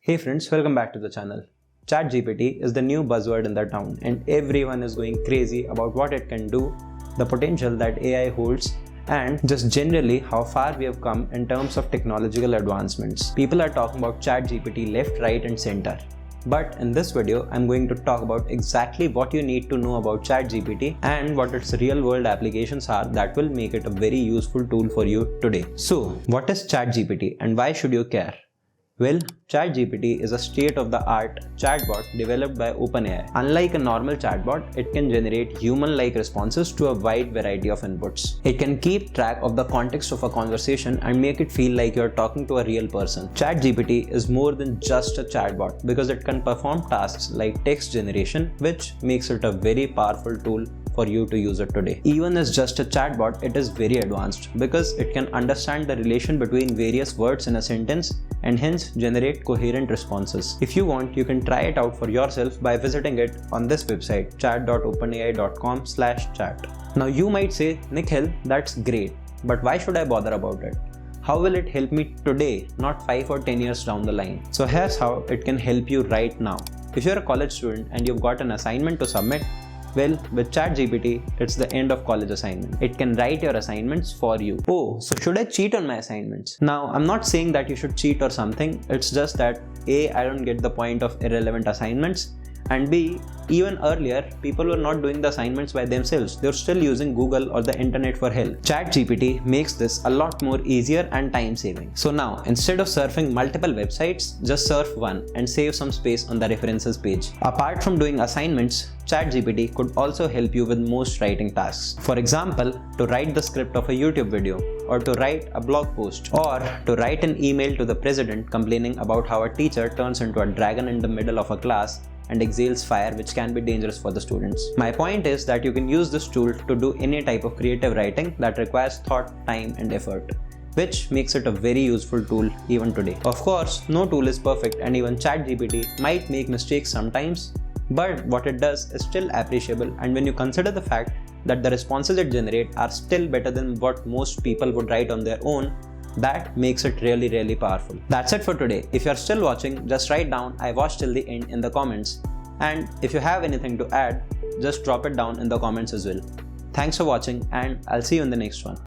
Hey friends, welcome back to the channel. ChatGPT is the new buzzword in the town and everyone is going crazy about what it can do, the potential that AI holds, and just generally how far we have come in terms of technological advancements. People are talking about ChatGPT left, right and center. But in this video, I'm going to talk about exactly what you need to know about ChatGPT and what its real-world applications are that will make it a very useful tool for you today. So, what is ChatGPT and why should you care? Well, ChatGPT is a state-of-the-art chatbot developed by OpenAI. Unlike a normal chatbot, it can generate human-like responses to a wide variety of inputs. It can keep track of the context of a conversation and make it feel like you're talking to a real person. ChatGPT is more than just a chatbot because it can perform tasks like text generation, which makes it a very powerful tool for you to use it today. Even as just a chatbot, it is very advanced because it can understand the relation between various words in a sentence and hence generate coherent responses. If you want, you can try it out for yourself by visiting it on this website, chat.openai.com/chat. Now you might say, Nikhil, that's great, but why should I bother about it? How will it help me today, not 5 or 10 years down the line? So here's how it can help you right now. If you're a college student and you've got an assignment to submit, well, with ChatGPT, it's the end of college assignment. It can write your assignments for you. Oh, so should I cheat on my assignments? Now, I'm not saying that you should cheat or something. It's just that A, I don't get the point of irrelevant assignments, and B, even earlier, people were not doing the assignments by themselves. They're still using Google or the internet for help. ChatGPT makes this a lot more easier and time saving. So now, instead of surfing multiple websites, just surf one and save some space on the references page. Apart from doing assignments, ChatGPT could also help you with most writing tasks. For example, to write the script of a YouTube video, or to write a blog post, or to write an email to the president complaining about how a teacher turns into a dragon in the middle of a class and exhales fire, which can be dangerous for the students. My point is that you can use this tool to do any type of creative writing that requires thought, time and effort, which makes it a very useful tool even today. Of course, no tool is perfect and even ChatGPT might make mistakes sometimes, but what it does is still appreciable, and when you consider the fact that the responses it generates are still better than what most people would write on their own, that makes it really powerful. That's it for today. If you're still watching, just write down I watched till the end in the comments, and if you have anything to add, just drop it down in the comments as well. Thanks for watching and I'll see you in the next one.